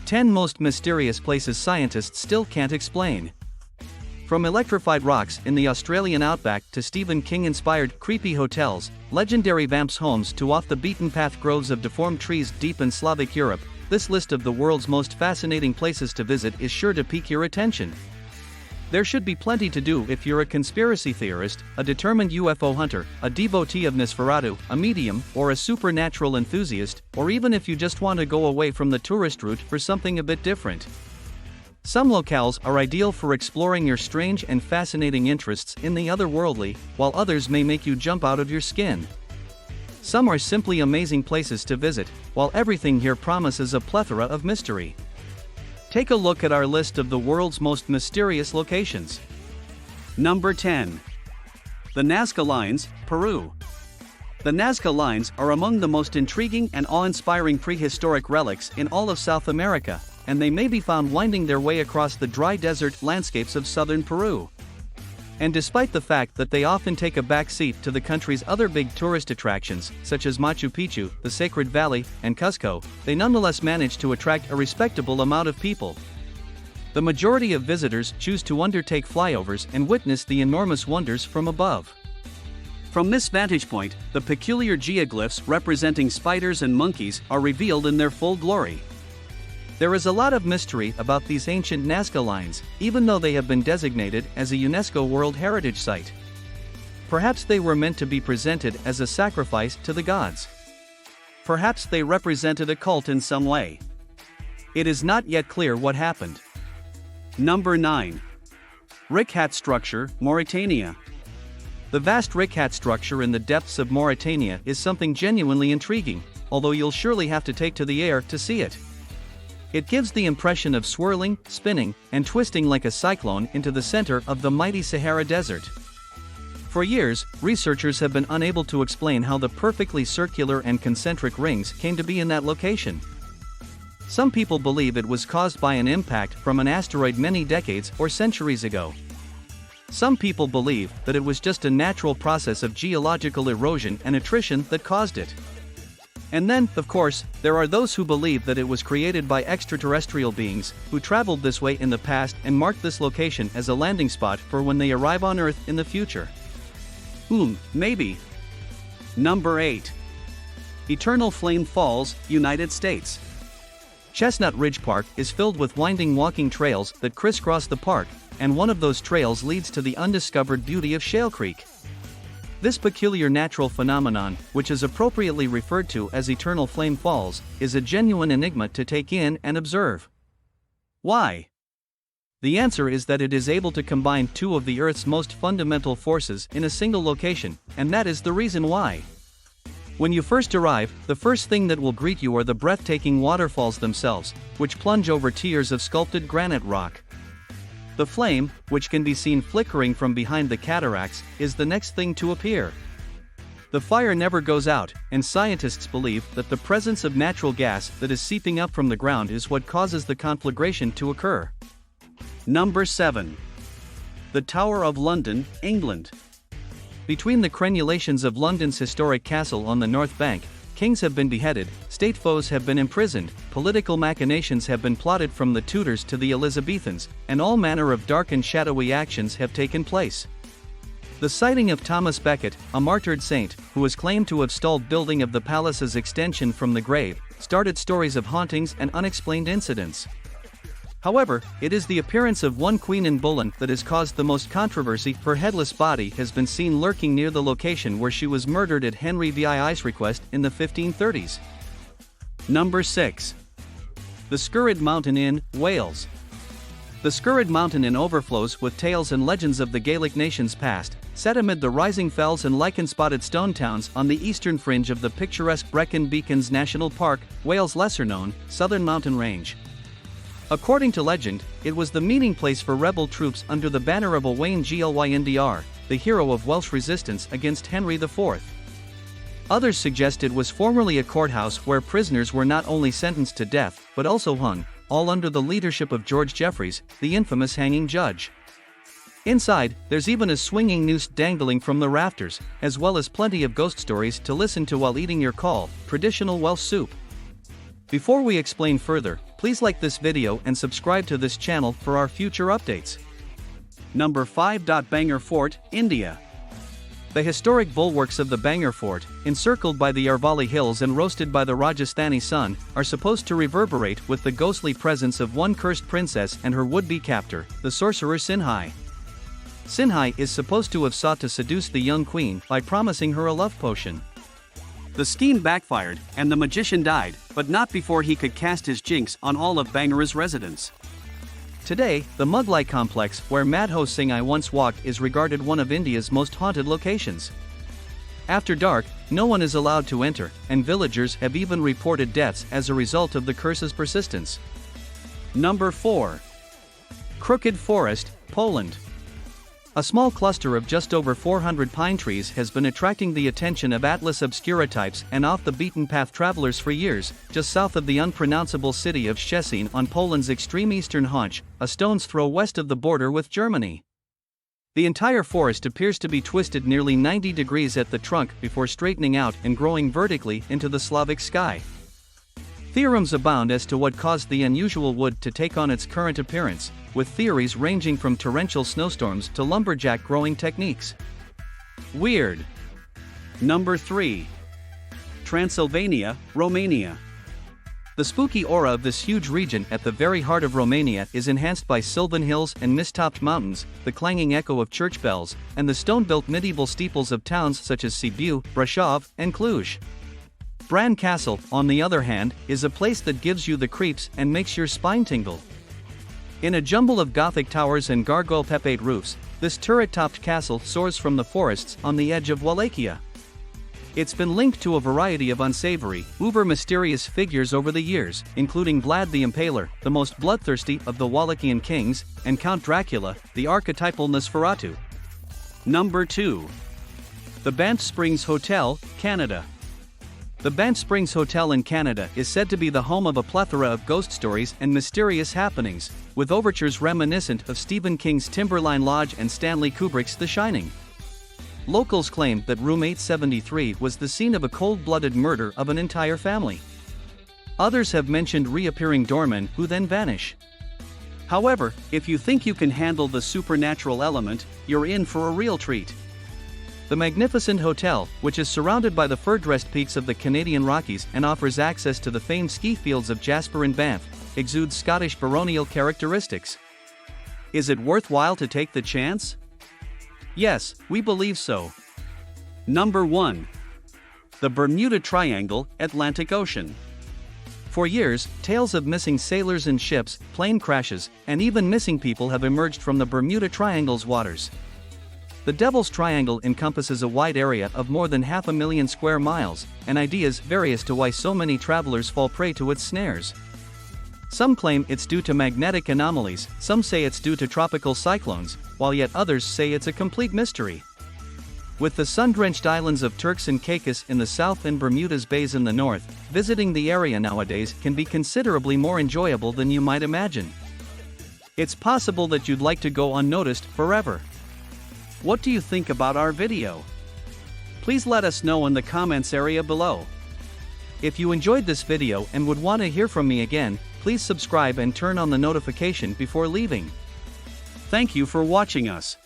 10 most mysterious places scientists still can't explain. From electrified rocks in the Australian outback to Stephen King-inspired creepy hotels, legendary vamps' homes to off-the-beaten-path groves of deformed trees deep in Slavic Europe, this list of the world's most fascinating places to visit is sure to pique your attention. There should be plenty to do if you're a conspiracy theorist, a determined UFO hunter, a devotee of Nosferatu, a medium, or a supernatural enthusiast, or even if you just want to go away from the tourist route for something a bit different. Some locales are ideal for exploring your strange and fascinating interests in the otherworldly, while others may make you jump out of your skin. Some are simply amazing places to visit, while everything here promises a plethora of mystery. Take a look at our list of the world's most mysterious locations. Number 10. The Nazca Lines, Peru. The Nazca Lines are among the most intriguing and awe-inspiring prehistoric relics in all of South America, and they may be found winding their way across the dry desert landscapes of southern Peru. And despite the fact that they often take a back seat to the country's other big tourist attractions, such as Machu Picchu, the Sacred Valley, and Cusco, they nonetheless manage to attract a respectable amount of people. The majority of visitors choose to undertake flyovers and witness the enormous wonders from above. From this vantage point, the peculiar geoglyphs representing spiders and monkeys are revealed in their full glory. There is a lot of mystery about these ancient Nazca lines, even though they have been designated as a UNESCO World Heritage Site. Perhaps they were meant to be presented as a sacrifice to the gods. Perhaps they represented a cult in some way. It is not yet clear what happened. Number 9. Rikhat Structure, Mauritania. The vast Rikhat structure in the depths of Mauritania is something genuinely intriguing, although you'll surely have to take to the air to see it. It gives the impression of swirling, spinning, and twisting like a cyclone into the center of the mighty Sahara Desert. For years, researchers have been unable to explain how the perfectly circular and concentric rings came to be in that location. Some people believe it was caused by an impact from an asteroid many decades or centuries ago. Some people believe that it was just a natural process of geological erosion and attrition that caused it. And then, of course, there are those who believe that it was created by extraterrestrial beings, who traveled this way in the past and marked this location as a landing spot for when they arrive on Earth in the future. Maybe. Number 8. Eternal Flame Falls, United States. Chestnut Ridge Park is filled with winding walking trails that crisscross the park, and one of those trails leads to the undiscovered beauty of Shale Creek. This peculiar natural phenomenon, which is appropriately referred to as Eternal Flame Falls, is a genuine enigma to take in and observe. Why? The answer is that it is able to combine two of the Earth's most fundamental forces in a single location, and that is the reason why. When you first arrive, the first thing that will greet you are the breathtaking waterfalls themselves, which plunge over tiers of sculpted granite rock. The flame, which can be seen flickering from behind the cataracts, is the next thing to appear. The fire never goes out, and scientists believe that the presence of natural gas that is seeping up from the ground is what causes the conflagration to occur. Number 7. The Tower of London, England. Between the crenulations of London's historic castle on the North Bank, kings have been beheaded, state foes have been imprisoned, political machinations have been plotted from the Tudors to the Elizabethans, and all manner of dark and shadowy actions have taken place. The sighting of Thomas Becket, a martyred saint, who is claimed to have stalled building of the palace's extension from the grave, started stories of hauntings and unexplained incidents. However, it is the appearance of one Queen in Bullen that has caused the most controversy. Her headless body has been seen lurking near the location where she was murdered at Henry VI's request in the 1530s. Number 6. The Skirrid Mountain Inn, Wales. The Skirrid Mountain Inn overflows with tales and legends of the Gaelic nation's past, set amid the rising fells and lichen-spotted stone towns on the eastern fringe of the picturesque Brecon Beacons National Park, Wales' lesser-known, southern mountain range. According to legend, it was the meeting place for rebel troops under the banner of Owain Glyndwr, the hero of Welsh resistance against Henry IV. Others suggest it was formerly a courthouse where prisoners were not only sentenced to death, but also hung, all under the leadership of George Jeffreys, the infamous hanging judge. Inside, there's even a swinging noose dangling from the rafters, as well as plenty of ghost stories to listen to while eating your cawl, traditional Welsh soup. Before we explain further, please like this video and subscribe to this channel for our future updates. Number 5. Bangor Fort, India. The historic bulwarks of the Bangor Fort, encircled by the Arvali Hills and roasted by the Rajasthani sun, are supposed to reverberate with the ghostly presence of one cursed princess and her would-be captor, the sorcerer Sinhai. Sinhai is supposed to have sought to seduce the young queen by promising her a love potion. The scheme backfired, and the magician died, but not before he could cast his jinx on all of Bangor's residents. Today, the Mughlai complex where Madho Singhai once walked is regarded one of India's most haunted locations. After dark, no one is allowed to enter, and villagers have even reported deaths as a result of the curse's persistence. Number 4. Crooked Forest, Poland. A small cluster of just over 400 pine trees has been attracting the attention of Atlas obscura types and off-the-beaten-path travelers for years, just south of the unpronounceable city of Szczecin on Poland's extreme eastern haunch, a stone's throw west of the border with Germany. The entire forest appears to be twisted nearly 90 degrees at the trunk before straightening out and growing vertically into the Slavic sky. Theorems abound as to what caused the unusual wood to take on its current appearance, with theories ranging from torrential snowstorms to lumberjack growing techniques. Weird. Number 3. Transylvania, Romania. The spooky aura of this huge region at the very heart of Romania is enhanced by sylvan hills and mist-topped mountains, the clanging echo of church bells, and the stone-built medieval steeples of towns such as Sibiu, Brașov, and Cluj. Bran Castle, on the other hand, is a place that gives you the creeps and makes your spine tingle. In a jumble of Gothic towers and gargoyle-pepate roofs, this turret-topped castle soars from the forests on the edge of Wallachia. It's been linked to a variety of unsavory, uber-mysterious figures over the years, including Vlad the Impaler, the most bloodthirsty of the Wallachian kings, and Count Dracula, the archetypal Nosferatu. Number 2. The Banff Springs Hotel, Canada. The Banff Springs Hotel in Canada is said to be the home of a plethora of ghost stories and mysterious happenings, with overtures reminiscent of Stephen King's Timberline Lodge and Stanley Kubrick's The Shining. Locals claim that room 873 was the scene of a cold-blooded murder of an entire family. Others have mentioned reappearing doormen who then vanish. However, if you think you can handle the supernatural element, you're in for a real treat. The magnificent hotel, which is surrounded by the fur-dressed peaks of the Canadian Rockies and offers access to the famed ski fields of Jasper and Banff, exudes Scottish baronial characteristics. Is it worthwhile to take the chance? Yes, we believe so. Number 1. The Bermuda Triangle, Atlantic Ocean. For years, tales of missing sailors and ships, plane crashes, and even missing people have emerged from the Bermuda Triangle's waters. The Devil's Triangle encompasses a wide area of more than 500,000 square miles, and ideas vary as to why so many travelers fall prey to its snares. Some claim it's due to magnetic anomalies, some say it's due to tropical cyclones, while yet others say it's a complete mystery. With the sun-drenched islands of Turks and Caicos in the south and Bermuda's bays in the north, visiting the area nowadays can be considerably more enjoyable than you might imagine. It's possible that you'd like to go unnoticed forever. What do you think about our video? Please let us know in the comments area below. If you enjoyed this video and would want to hear from me again, please subscribe and turn on the notification before leaving. Thank you for watching us.